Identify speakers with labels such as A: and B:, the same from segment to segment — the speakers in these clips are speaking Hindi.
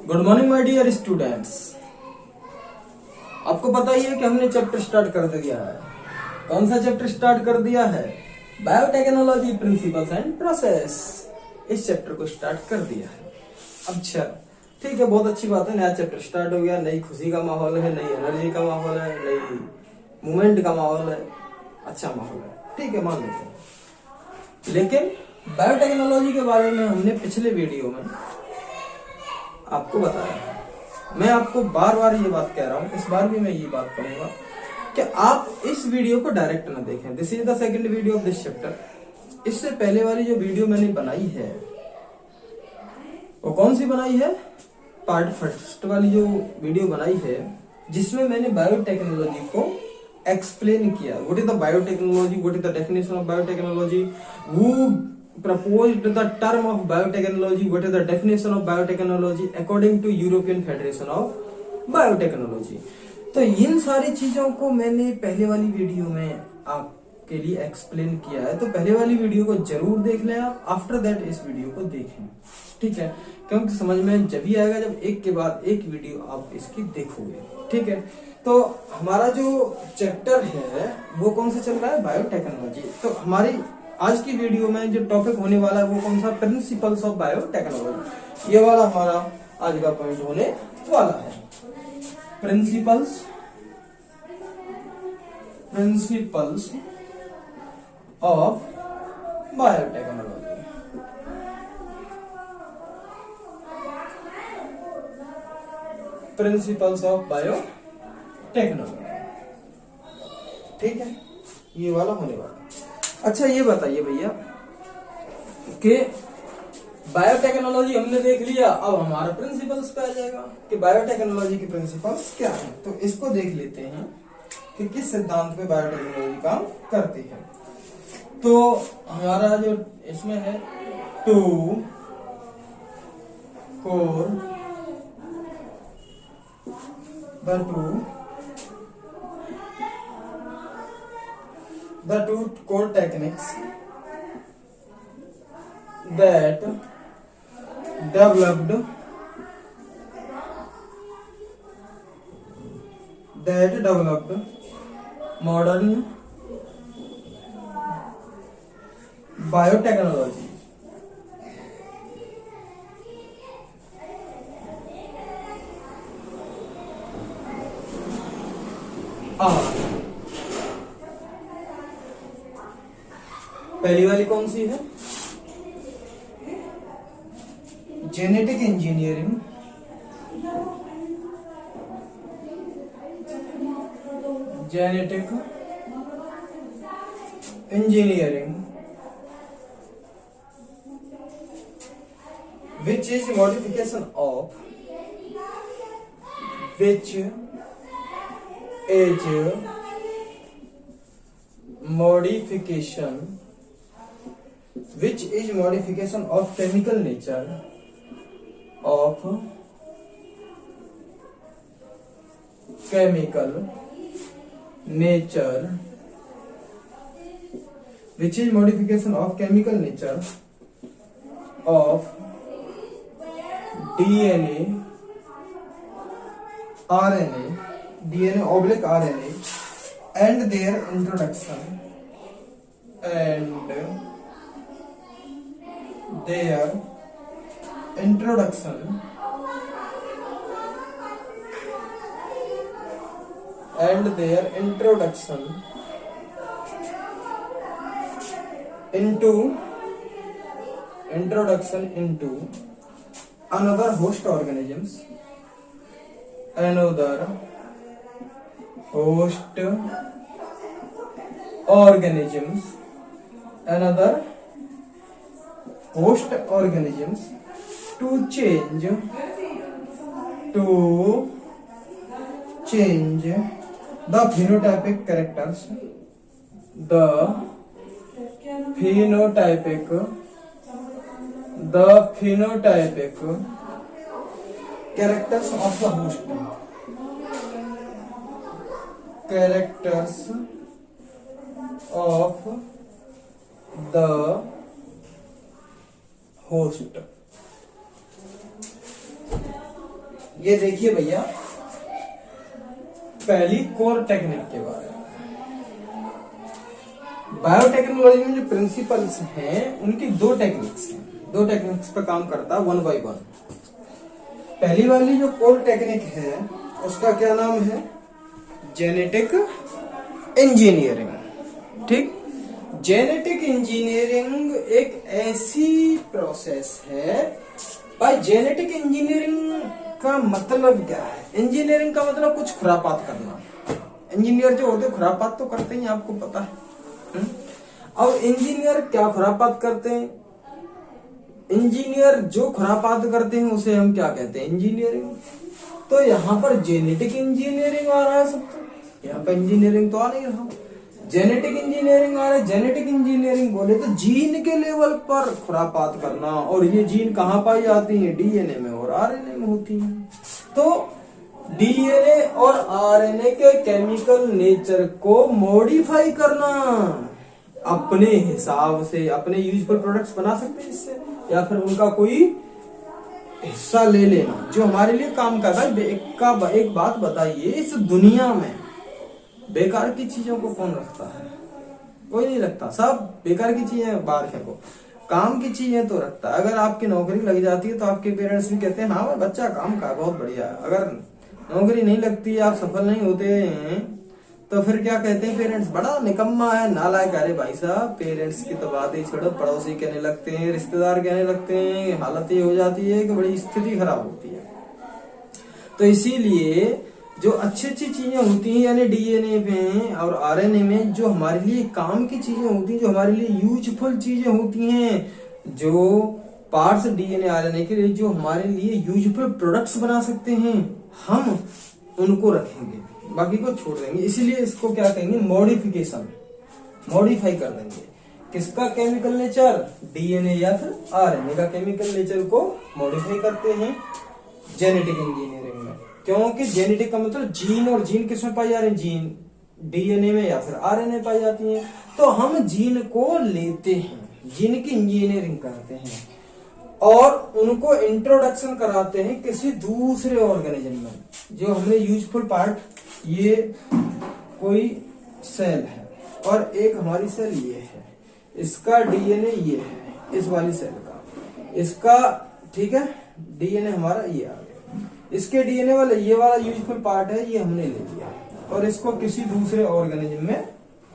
A: Good morning my dear students. आपको पता ही है कि हमने चैप्टर स्टार्ट कर दिया है। कौन सा चैप्टर स्टार्ट कर दिया है? Biotechnology principles and process. इस चैप्टर को स्टार्ट कर दिया है। अच्छा ठीक है, बहुत अच्छी बात है। नया चैप्टर स्टार्ट हो गया, नई खुशी का माहौल है, नई एनर्जी का माहौल है, नई मूवमेंट का माहौल है, अच्छा माहौल है। ठीक है, मान लेते हैं। लेकिन बायोटेक्नोलॉजी के बारे में हमने पिछले वीडियो में आपको बताया। मैं आपको बार बार ये बात कह रहा हूं, इस बार भी मैं ये बात कहूंगा कि आप इस वीडियो को डायरेक्ट ना देखें। This is the second video of this chapter. इससे पहले वाली जो वीडियो मैंने बनाई है वो कौन सी बनाई है? पार्ट फर्स्ट वाली जो वीडियो बनाई है, जिसमें मैंने बायोटेक्नोलॉजी को एक्सप्लेन किया। What is the biotechnology, what is the definition of biotechnology, who proposed the term of biotechnology, what is the definition of biotechnology according to European Federation of Biotechnology। तो इन सारी चीजों को मैंने पहले वाली वीडियो में आपके लिए एक्सप्लेन किया है, तो पहले वाली वीडियो को जरूर देख लें आप। आफ्टर दैट इस वीडियो को देखें, ठीक है? क्योंकि समझ में जब ही आएगा जब एक के बाद एक वीडियो आप इसकी देखोगे, ठीक है? तो हमारा जो चैप्टर है वो कौन सा चल रहा है? बायोटेक्नोलॉजी। तो हमारी आज की वीडियो में जो टॉपिक होने वाला है वो कौन सा? Principles of biotechnology. ये वाला हमारा आज का पॉइंट होने वाला है। Principles of biotechnology. Principles of biotechnology, ठीक है? ये वाला होने वाला। अच्छा ये बताइए भैया कि बायोटेक्नोलॉजी हमने देख लिया, अब हमारा प्रिंसिपल्स पे आ जाएगा कि बायोटेक्नोलॉजी के प्रिंसिपल्स क्या हैं। तो इसको देख लेते हैं कि किस सिद्धांत पे बायोटेक्नोलॉजी काम करती है। तो हमारा जो इसमें है 2 core the two core techniques that developed modern biotechnology are। पहली वाली कौन सी है? Genetic engineering, which is modification of chemical nature of DNA, RNA and their introduction into another host organisms, to change the phenotypic characters of the host, characters of the host। ये देखिए भैया, पहली कोर टेक्निक के बारे में। बायोटेक्नोलॉजी में जो प्रिंसिपल्स हैं उनकी दो टेक्निक्स हैं, दो टेक्निक्स पर काम करता है वन बाय वन। पहली वाली जो कोर टेक्निक है उसका क्या नाम है? Genetic engineering. ठीक, जेनेटिक इंजीनियरिंग एक ऐसी प्रोसेस है। भाई जेनेटिक इंजीनियरिंग का मतलब क्या है? इंजीनियरिंग का मतलब कुछ खुरापात करना। इंजीनियर जो होते हैं खुरापात तो करते ही, आपको पता है। अब इंजीनियर क्या खुरापात करते हैं? इंजीनियर जो खुरापात करते हैं उसे हम क्या कहते हैं? इंजीनियरिंग। तो यहाँ पर जेनेटिक इंजीनियरिंग आ रहा है सब, तो यहाँ पर इंजीनियरिंग तो आ नहीं रहा, जेनेटिक इंजीनियरिंग आ रहा है। जेनेटिक इंजीनियरिंग बोले तो जीन के लेवल पर खुरापात करना, और ये जीन कहाँ पाई जाती है? डीएनए में और आरएनए में होती है। तो डीएनए और आरएनए के केमिकल नेचर को मॉडिफाई करना, अपने हिसाब से अपने यूजफुल प्रोडक्ट्स बना सकते हैं इससे, या फिर उनका कोई हिस्सा ले लेना जो हमारे लिए काम कर रहा है। एक बात बताइए, इस दुनिया में बेकार की चीजों को कौन रखता है? कोई नहीं रखता, सब बेकार की चीजें बाहर फेंको, काम की चीजें तो रखता है। अगर आपकी नौकरी लग जाती है तो आपके पेरेंट्स भी कहते हैं हाँ भाई बच्चा काम का बहुत बढ़िया है। अगर नौकरी नहीं लगती, आप सफल नहीं होते हैं, तो फिर क्या कहते हैं पेरेंट्स? बड़ा निकम्मा है, नालायक। अरे भाई साहब, पेरेंट्स की तो बात ही छोड़ो, पड़ोसी कहने लगते हैं, रिश्तेदार कहने लगते हैं, हालत ये हो जाती है कि बड़ी स्थिति खराब होती है। तो इसीलिए जो अच्छी अच्छी चीजें होती हैं, यानी डीएनए में और आरएनए में जो हमारे लिए काम की चीजें होती हैं, जो हमारे लिए यूजफुल चीजें होती हैं, जो पार्ट्स डीएनए आरएनए के लिए जो हमारे लिए यूजफुल प्रोडक्ट्स बना सकते हैं, हम उनको रखेंगे, बाकी को छोड़ देंगे। इसीलिए इसको क्या कहेंगे? मॉडिफिकेशन, मॉडिफाई कर देंगे। किसका केमिकल नेचर? डीएनए या फिर आरएनए का केमिकल नेचर को मॉडिफाई करते हैं जेनेटिक इंजीनियरिंग में। क्योंकि जेनेटिक का मतलब जीन, और जीन किसमें पाई जा रही है? जीन डीएनए में या फिर आरएनए पाई जाती है। तो हम जीन को लेते हैं, जीन की इंजीनियरिंग करते हैं और उनको इंट्रोडक्शन कराते हैं किसी दूसरे ऑर्गेनिज्म में। जो हमने यूजफुल पार्ट, ये कोई सेल है और एक हमारी सेल ये है, इसका डीएनए ये है, इस वाली सेल का, इसका, ठीक है, डीएनए हमारा ये आ गया, इसके डीएनए वाला ये वाला यूजफुल पार्ट है, ये हमने ले लिया और इसको किसी दूसरे ऑर्गेनिज्म में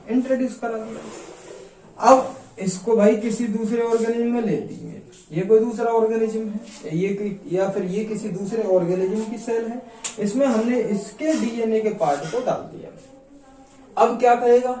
A: इंट्रोड्यूस करा दिया। अब इसको भाई किसी दूसरे ऑर्गेनिज्म में ले दिए, ये कोई दूसरा ऑर्गेनिज्म है, ये या फिर ये किसी दूसरे ऑर्गेनिज्म की सेल है, इसमें हमने इसके डीएनए के पार्ट को डाल दिया। अब क्या कहेगा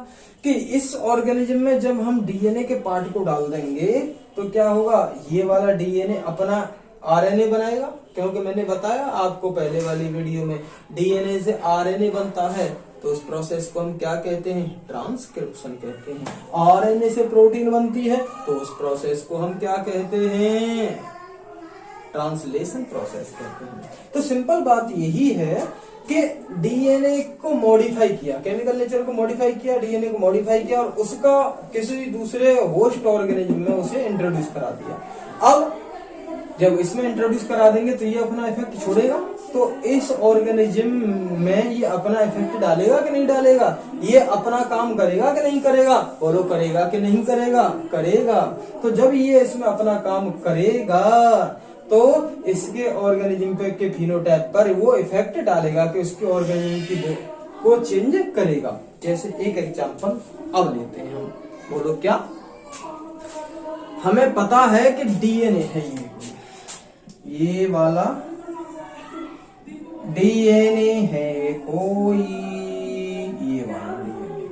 A: कि इस ऑर्गेनिज्म में जब हम डीएनए के पार्ट को डाल देंगे तो क्या होगा? ये वाला डीएनए अपना आरएनए बनाएगा, क्योंकि मैंने बताया आपको पहले वाली वीडियो में, डीएनए से आरएनए बनता है। तो उस प्रोसेस को हम क्या कहते हैं? ट्रांसक्रिप्शन कहते हैं। आरएनए से प्रोटीन बनती है तो उस प्रोसेस को हम क्या कहते हैं? ट्रांसलेशन प्रोसेस कहते हैं। तो सिंपल बात यही है कि डीएनए को मॉडिफाई किया, केमिकल नेचर को मॉडिफाई किया, डीएनए को मॉडिफाई किया और उसका किसी दूसरे होस्ट ऑर्गेनिज्म में उसे इंट्रोड्यूस करा दिया। अब जब इसमें इंट्रोड्यूस करा देंगे तो ये अपना इफेक्ट छोड़ेगा, तो इस ऑर्गेनिज्म में ये अपना इफेक्ट डालेगा कि नहीं डालेगा? ये अपना काम करेगा कि नहीं करेगा? फॉलो करेगा कि नहीं करेगा? करेगा। तो जब ये इसमें अपना काम करेगा तो इसके ऑर्गेनिज्म पे के फिनोटाइप पर वो इफेक्ट डालेगा कि उसके ऑर्गेनिज्म की को चेंज करेगा। जैसे एक एग्जांपल अब लेते हैं हम, बोलो क्या? हमें पता है कि डीएनए है, ये वाला डीएनए है कोई, ये वाला डीएनए,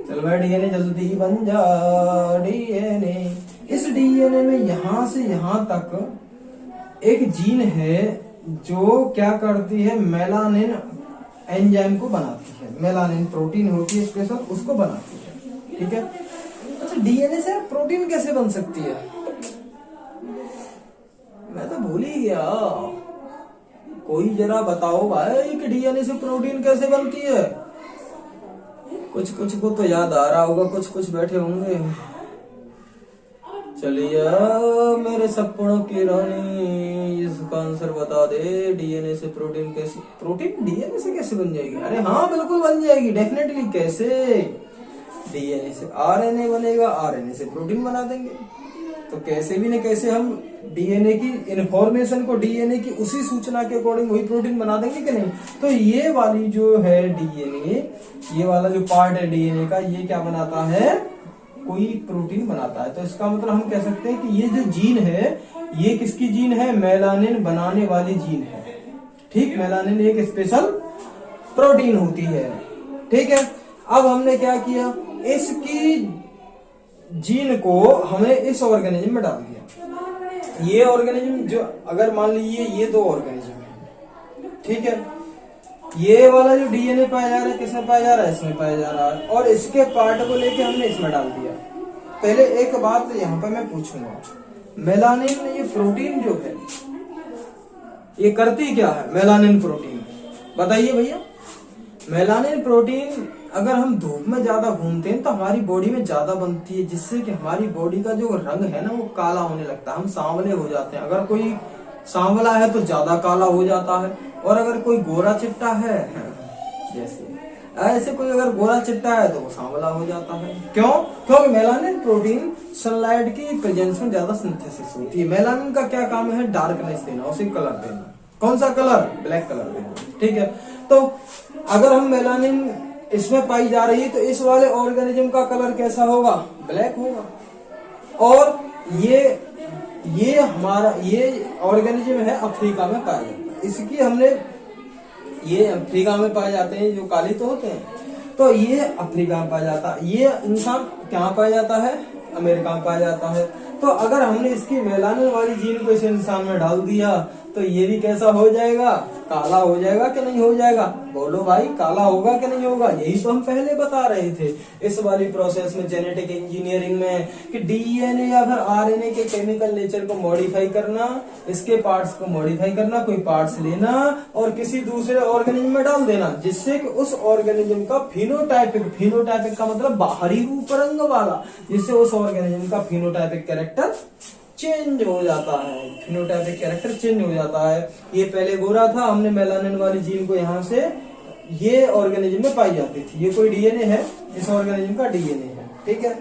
A: चल भाई डीएनए जल्दी बन जा डीएनए। इस डीएनए में यहां से यहां तक एक जीन है जो क्या करती है? मेलानिन एंजाइम को बनाती है, मेलानिन प्रोटीन होती है स्पेशल, उसको बनाती है। ठीक है, अच्छा डीएनए से प्रोटीन कैसे बन सकती है? मैं तो भूल ही गया, कोई जरा बताओ भाई कि डीएनए से प्रोटीन कैसे बनती है? कुछ कुछ को तो याद आ रहा होगा, कुछ कुछ बैठे होंगे। चलिए मेरे सपनों की रानी, इसका आंसर बता दे। डीएनए से प्रोटीन कैसे, प्रोटीन डीएनए से कैसे बन जाएगी? अरे हाँ बिल्कुल बन जाएगी, डेफिनेटली। कैसे? डीएनए से आरएनए बनेगा, आरएनए से प्रोटीन बना देंगे। तो कैसे भी न कैसे हम डीएनए की इंफॉर्मेशन को, डीएनए की उसी सूचना के अकॉर्डिंग वही प्रोटीन बना देंगे कि नहीं? तो ये वाली जो है डीएनए, ये वाला जो पार्ट है डीएनए का, ये क्या बनाता है? कोई प्रोटीन बनाता है। तो इसका मतलब हम कह सकते हैं कि ये जो जीन है, ये किसकी जीन है? मेलानिन बनाने वाली जीन है। ठीक, मेलानिन एक स्पेशल प्रोटीन होती है। ठीक है, अब हमने क्या किया, इसकी जीन को हमने इस ऑर्गेनिज्म में डाल दिया। ये ऑर्गेनिज्म जो, अगर मान लीजिए ये दो ऑर्गेनिज्म है, ठीक है, ये वाला जो डीएनए पाया जा रहा है किसमें पाया जा रहा है? इसमें पाया जा रहा है। और इसके पार्ट को लेके हमने इसमें डाल दिया। पहले एक बात यहाँ पर मैं पूछूंगा, मेलानिन ये प्रोटीन जो है ये करती क्या है? मेलानिन प्रोटीन बताइए भैया। मेलानिन प्रोटीन अगर हम धूप में ज्यादा घूमते हैं तो हमारी बॉडी में ज्यादा बनती है, जिससे कि हमारी बॉडी का जो रंग है ना वो काला होने लगता है, हम सांवले हो जाते हैं। अगर कोई सांवला है तो ज्यादा काला हो जाता है, और अगर कोई गोरा चिट्टा है, जैसे ऐसे कोई अगर गोरा चिट्टा है तो वो सांवला हो जाता है। क्यों? क्योंकि मेलानिन प्रोटीन सनलाइट की प्रेजेंस में ज्यादा सिंथेसिस होती है। मेलानिन का क्या काम है? डार्कनेस देना, उसे कलर देना। कौन सा कलर? ब्लैक कलर देना। ठीक है, तो अगर हम मेलानिन इसमें पाई जा रही है तो इस वाले ऑर्गेनिज्म का कलर कैसा होगा? ब्लैक होगा। और ये हमारा ये ऑर्गेनिज्म है अफ्रीका में पाया जाता है। इसकी हमने, ये अफ्रीका में पाए जाते हैं, जो काले तो होते हैं, तो ये अफ्रीका में पाया जाता है। ये इंसान कहाँ पाया जाता है? अमेरिका में पाया जाता है। तो अगर हमने इसकी मेलानिन वाली जीन को इस इंसान में डाल दिया तो ये भी कैसा हो जाएगा? काला हो जाएगा कि नहीं हो जाएगा? बोलो भाई, काला होगा कि नहीं होगा? यही तो हम पहले बता रहे थे इस वाली प्रोसेस में, जेनेटिक इंजीनियरिंग में, कि डीएनए या फिर आरएनए के केमिकल नेचर को मॉडिफाई करना, इसके पार्ट्स को मॉडिफाई करना, कोई पार्ट्स लेना और किसी दूसरे ऑर्गेनिज्म में डाल देना, जिससे कि उस ऑर्गेनिज्म का फिनोटाइपिक का मतलब बाहरी रूप रंग वाला, जिससे उस ऑर्गेनिज्म का फिनोटाइपिक कैरेक्टर चेंज हो जाता है। फिनोटाइपिक कैरेक्टर चेंज हो जाता है। ये पहले गोरा था, हमने मेलानिन वाली जीन को यहाँ से ये ऑर्गेनिज्म में पाई जाती थी। ये कोई डीएनए है, इस ऑर्गेनिज्म का डीएनए है। ठीक है,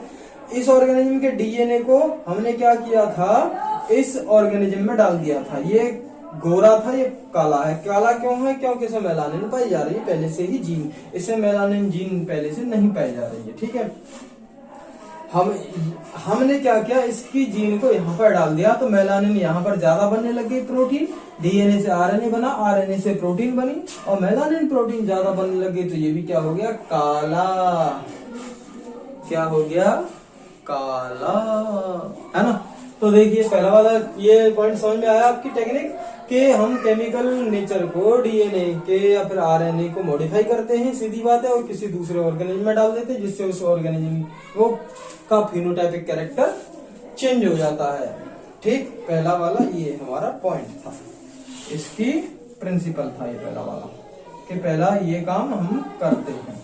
A: इस ऑर्गेनिज्म के डीएनए को हमने क्या किया था? इस ऑर्गेनिज्म में डाल दिया था। ये गोरा था, ये काला है। काला क्यों है? क्योंकि इसमें मेलानिन पाई जा रही है पहले से ही जीन, इसमें मेलानिन जीन पहले से नहीं पाई जा रही है। ठीक है, हमने क्या किया, इसकी जीन को यहाँ पर डाल दिया तो मेलानिन यहाँ पर ज्यादा बनने लगी प्रोटीन, डीएनए से आरएनए बना, आरएनए से प्रोटीन बनी, और मेलानिन प्रोटीन ज्यादा बनने लगी तो ये भी क्या हो गया? काला। क्या हो गया? काला, है ना? तो देखिए पहला वाला ये पॉइंट समझ में आया आपकी टेक्निक, कि हम केमिकल नेचर को डीएनए के या फिर आरएनए को मॉडिफाई करते हैं, सीधी बात है, और किसी दूसरे ऑर्गेनिज्म में डाल देते हैं, जिससे उस ऑर्गेनिज्म को का फिनोटाइपिक कैरेक्टर चेंज हो जाता है। ठीक, पहला वाला ये हमारा पॉइंट था, इसकी प्रिंसिपल था ये पहला वाला, कि पहला ये काम हम करते हैं।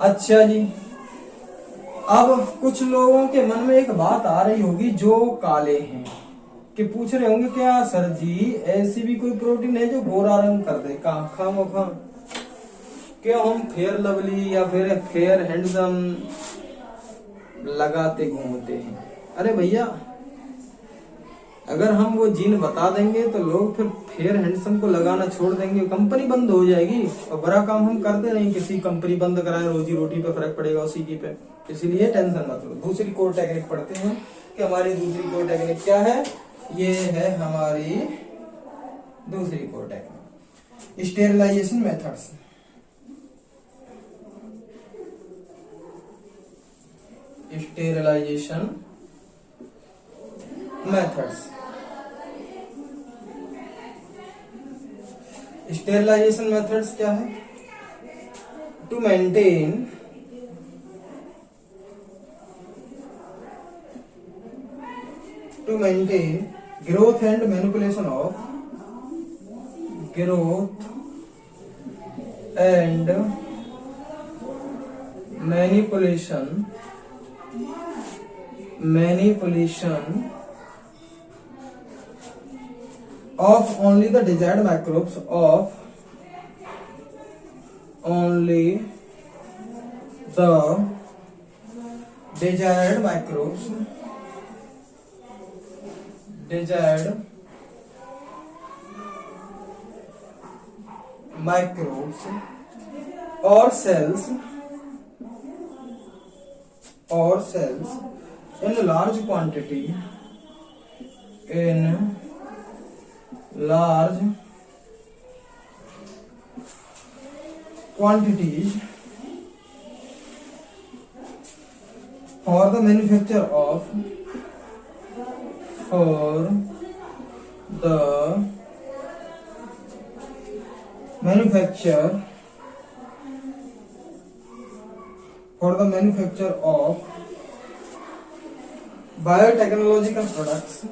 A: अच्छा जी, अब कुछ लोगों के मन में एक बात आ रही होगी जो काले हैं, कि पूछ रहे होंगे क्या सर जी ऐसी भी कोई प्रोटीन है जो गोरा रंग कर दे? खाम क्यों हम फेयर लवली या फिर फेयर हैंडसम लगाते घूमते हैं? अरे भैया, अगर हम वो जीन बता देंगे तो लोग फिर फेयर हैंडसम को लगाना छोड़ देंगे, कंपनी बंद हो जाएगी। और बड़ा काम हम करते नहीं, किसी कंपनी बंद कराए, रोजी रोटी पे फर्क पड़ेगा उसी की पे। इसलिए टेंशन मत लो। दूसरी कोर टेक्निक पढ़ते हैं कि हमारी दूसरी कोर टेक्निक क्या है। ये है हमारी दूसरी core technique, sterilisation methods. Sterilisation methods. Sterilisation methods क्या है? To maintain growth and manipulation of manipulation of only the desired microbes of only the desired microbes or cells in large quantity quantities for the manufacture of biotechnological products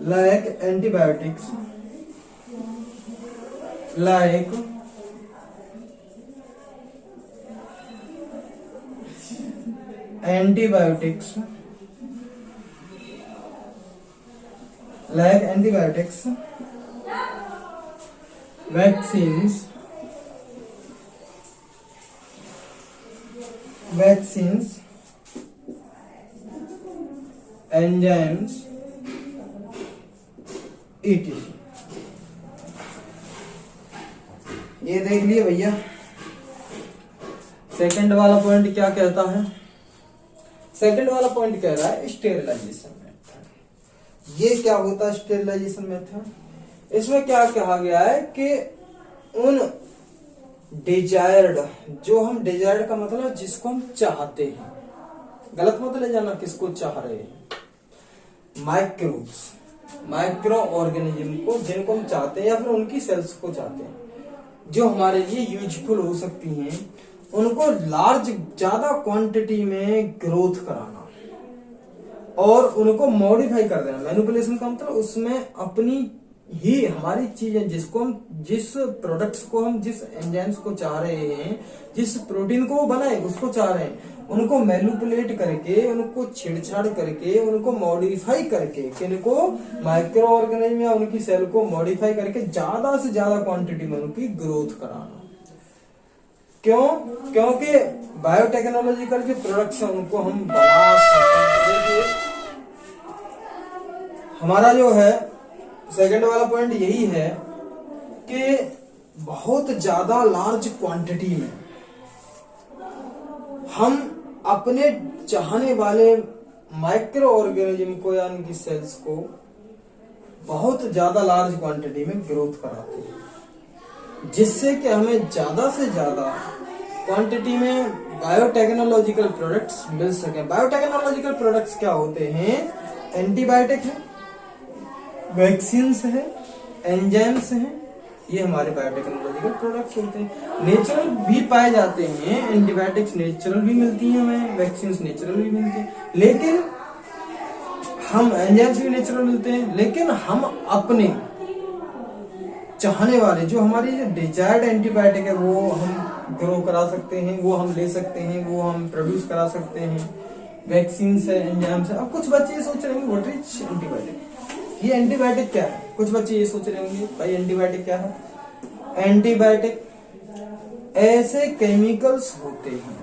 A: like antibiotics vaccines, enzymes, etc. ये देख लिए भैया। सेकंड वाला पॉइंट क्या कहता है? सेकंड वाला पॉइंट कह रहा है स्टेरिलाइजेशन मेथड। ये क्या होता है स्टेरिलाइजेशन मेथड? इसमें क्या कहा गया है कि उन डिजायर्ड, जो हम डिजायर्ड का मतलब जिसको हम चाहते हैं, गलत मत ले जाना किसको चाह रहे हैं, माइक्रो ऑर्गेनिज्म को, जिनको हम चाहते हैं या फिर उनकी सेल्स को चाहते हैं जो हमारे लिए यूजफुल हो सकती हैं, उनको लार्ज ज्यादा क्वांटिटी में ग्रोथ कराना और उनको मॉडिफाई कर देना। मैनिपुलेशन का मतलब उसमें अपनी ही हमारी चीजें, जिसको हम, जिस प्रोडक्ट्स को हम, जिस एंजाइम्स को चाह रहे हैं, जिस प्रोटीन को वो बनाए उसको चाह रहे हैं, उनको मैनिपुलेट करके, उनको छेड़छाड़ करके, उनको मॉडिफाई करके, किनको माइक्रो ऑर्गेनिज्म या उनकी सेल को मॉडिफाई करके ज्यादा से ज्यादा क्वांटिटी में उनकी ग्रोथ कराना। क्यों? क्योंकि बायोटेक्नोलॉजिकल जो प्रोडक्ट्स हैं उनको हम बना सकते हैं। हमारा जो है सेकंड वाला पॉइंट यही है कि बहुत ज्यादा लार्ज क्वांटिटी में हम अपने चाहने वाले माइक्रो ऑर्गेनिज्म को या उनकी सेल्स को बहुत ज्यादा लार्ज क्वांटिटी में ग्रोथ कराते हैं, जिससे कि हमें ज्यादा से ज्यादा क्वांटिटी में बायोटेक्नोलॉजिकल प्रोडक्ट्स मिल सके। बायोटेक्नोलॉजिकल प्रोडक्ट्स क्या होते हैं? एंटीबायोटिक है, वैक्सीन्स है, एंजाइम्स हैं, ये हमारे बायोटेक्नोलॉजिकल प्रोडक्ट्स होते हैं। नेचुरल भी पाए जाते हैं, एंटीबायोटिक्स नेचुरल भी मिलती हैं हमें, वैक्सीन्स नेचुरल भी मिलती हैं, लेकिन हम, एंजाइम्स भी नेचुरल मिलते हैं, लेकिन हम अपने चाहने वाले, जो हमारी जो डिजायर्ड एंटीबायोटिक है वो हम ग्रो करा सकते हैं, वो हम ले सकते हैं, वो हम प्रोड्यूस करा सकते हैं। वैक्सीन्स है, एंजाइम्स है। अब कुछ बच्चे ये सोच रहे हैं व्हाट इज एंटीबायोटिक, ये एंटीबायोटिक क्या है? कुछ बच्चे ये सोच रहे होंगे भाई एंटीबायोटिक क्या है? एंटीबायोटिक ऐसे केमिकल्स होते हैं,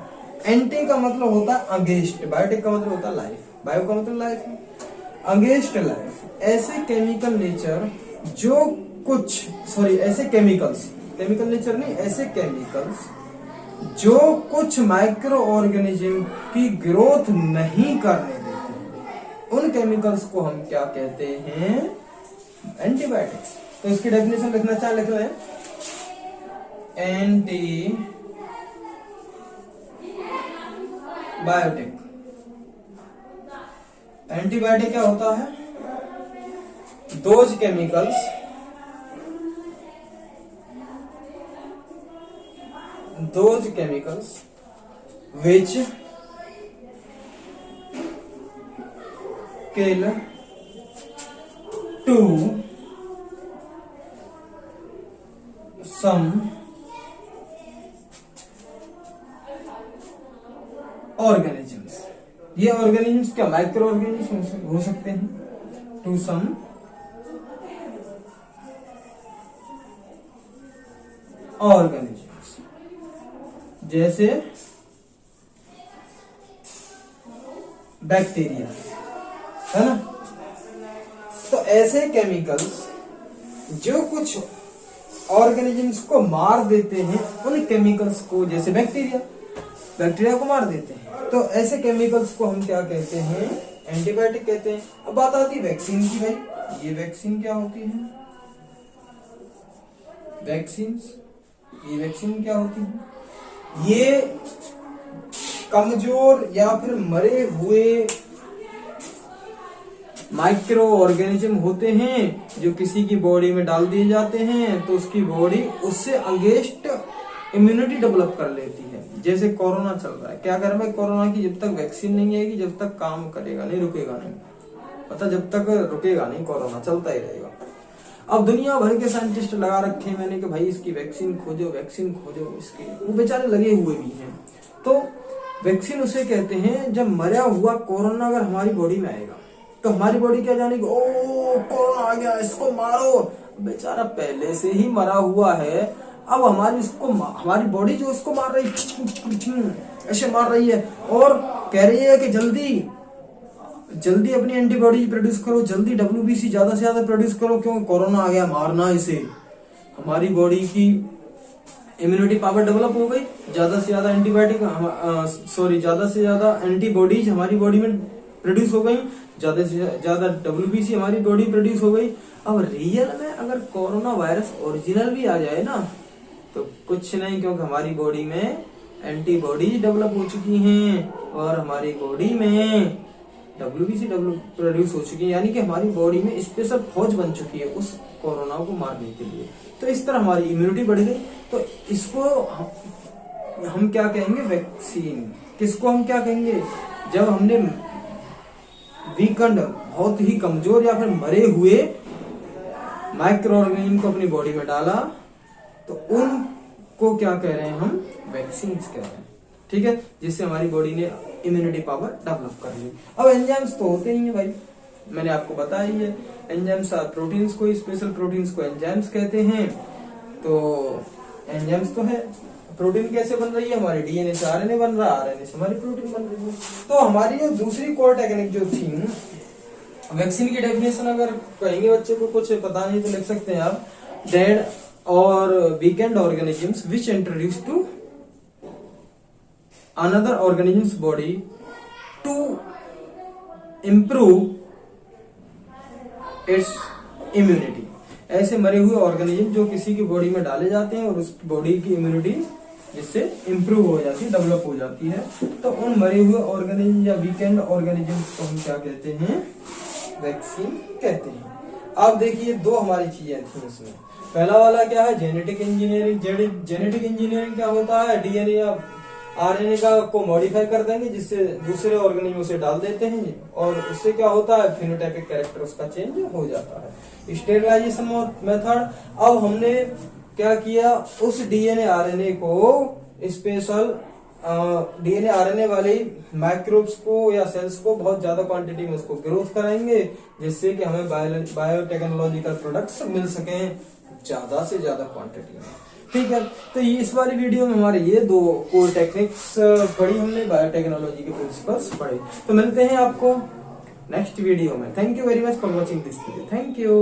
A: एंटी का मतलब होता है अगेंस्ट, बायोटिक का मतलब होता है लाइफ, बायो का मतलब लाइफ है, अगेंस्ट लाइफ। ऐसे केमिकल नेचर जो कुछ, सॉरी ऐसे केमिकल्स, केमिकल नेचर नहीं, ऐसे केमिकल्स जो कुछ माइक्रो ऑर्गेनिज्म की ग्रोथ नहीं करने देते हैं, उन केमिकल्स को हम क्या कहते हैं? एंटीबायोटिक्स। तो इसकी डेफिनेशन लिखना चाहे लिख लें, एंटी बायोटिक। एंटीबायोटिक क्या होता है? Those chemicals which kill to some organisms. ये ऑर्गेनिजम्स क्या माइक्रो ऑर्गेनिज्म हो सकते हैं. टू सम ऑर्गेनिजम्स, जैसे बैक्टीरिया, है ना. तो ऐसे केमिकल्स जो कुछ ऑर्गेनिजम्स को मार देते हैं, उन केमिकल्स को, जैसे बैक्टीरिया को मार देते हैं, तो ऐसे केमिकल्स को हम क्या कहते हैं, एंटीबायोटिक कहते हैं. अब बात आती है वैक्सीन की. भाई ये वैक्सीन क्या होती है, ये वैक्सीन क्या होती है, ये कमजोर या फिर मरे हुए माइक्रो ऑर्गेनिज्म होते हैं जो किसी की बॉडी में डाल दिए जाते हैं, तो उसकी बॉडी उससे अगेंस्ट इम्यूनिटी डेवलप कर लेती है. जैसे कोरोना चल रहा है, क्या कर रहा है कोरोना की, जब तक वैक्सीन नहीं आएगी जब तक काम करेगा नहीं, रुकेगा नहीं. पता, जब तक रुकेगा नहीं कोरोना चलता ही रहेगा. अब दुनिया भर के साइंटिस्ट लगा रखे हैं मैंने कि भाई इसकी वैक्सीन खोजो इसकी, वो बेचारे लगे हुए भी हैं. तो वैक्सीन उसे कहते हैं जब मरा हुआ कोरोना अगर हमारी बॉडी में आएगा तो हमारी बॉडी क्या जानेगी, ओ कोरोना आ गया इसको मारो. बेचारा पहले से ही मरा हुआ है, अब हमारी बॉडी जो उसको मार रही है, ऐसे मार रही है और कह रही है कि जल्दी अपनी एंटीबॉडी प्रोड्यूस करो, जल्दी WBC ज्यादा से ज्यादा प्रोड्यूस करो, क्योंकि कोरोना आ गया, मारना इसे. हमारी बॉडी की इम्यूनिटी पावर डेवलप हो गई, ज्यादा से ज्यादा ज्यादा से ज्यादा एंटीबॉडीज हमारी बॉडी में प्रोड्यूस हो गई, ज्यादा से ज्यादा WBC हमारी बॉडी प्रोड्यूस हो गई. अब रियल में अगर कोरोना वायरस ओरिजिनल भी आ जाए ना तो कुछ नहीं, क्योंकि हमारी बॉडी में एंटीबॉडीज डेवलप हो चुकी हैं और हमारी बॉडी में WBC प्रोड्यूस हो चुकी है, यानी कि हमारी बॉडी में स्पेशल फौज बन चुकी है उस कोरोना को मारने के लिए. तो इस तरह हमारी इम्यूनिटी बढ़ गई. तो इसको हम क्या कहेंगे, वैक्सीन. किसको हम क्या कहेंगे, जब हमने वीकेंड, बहुत ही कमजोर या फिर मरे हुए माइक्रो ऑर्गेनिज्म को अपनी बॉडी में डाला, तो उनको क्या कह रहे हैं हम, वैक्सीन कह रहे हैं. ठीक है, जिससे हमारी बॉडी ने इम्यूनिटी पावर डेवलप कर ली. अब एंजाइम्स तो होते ही हैं भाई, मैंने आपको बताया ही है. एंजाइम्स प्रोटीन्स को, स्पेशल प्रोटीन्स को एंजाइम्स कहते हैं. तो एंजाइम्स तो है. प्रोटीन कैसे बन रही है, हमारे डीएनए से आरएनए बन रहा है, आरएनए से हमारी प्रोटीन बन रही है. तो हमारी जो दूसरी कोर टेक्निक जो थी, वैक्सीन की डेफिनेशन अगर कहेंगे बच्चे को कुछ पता नहीं तो लिख सकते हैं आप, डेड और weakened organisms which introduce to another organism's body to improve its immunity. ऐसे मरे हुए ऑर्गेनिज्म जो किसी की बॉडी में डाले जाते हैं और उस बॉडी की इम्यूनिटी जिससे इंप्रूव हो जाती है, डेवलप हो जाती है. तो उन मरे हुए ऑर्गेनिज्म या वीकेंड ऑर्गेनिजम्स को हम क्या कहते हैं, वैक्सीन कहते हैं. अब देखिए दो हमारी चीजें थी इसमें. पहला वाला क्या है, जेनेटिक इंजीनियरिंग. जेनेटिक इंजीनियरिंग क्या होता है, डीएनए या आरएनए को मॉडिफाई कर देंगे जिससे दूसरे ऑर्गेनिज्म उसे डाल देते हैं और उससे क्या होता है, फिनोटाइपिक कैरेक्टर उसका चेंज हो जाता है. Sterilisation method. अब हमने क्या किया, उस डीएनए आरएनए को स्पेशल डीएनए आरएनए वाले माइक्रोब्स को या सेल्स को बहुत ज्यादा क्वांटिटी में उसको ग्रोथ कराएंगे जिससे कि हमें बायोटेक्नोलॉजिकल प्रोडक्ट्स मिल सके ज्यादा से ज्यादा क्वांटिटी में. ठीक है, तो ये इस वाली वीडियो में हमारे ये दो कोर टेक्निक्स पढ़ी हमने, बायोटेक्नोलॉजी के प्रिंसिपल्स पढ़े. तो मिलते हैं आपको नेक्स्ट वीडियो में. Thank you very much for watching this video. Thank you.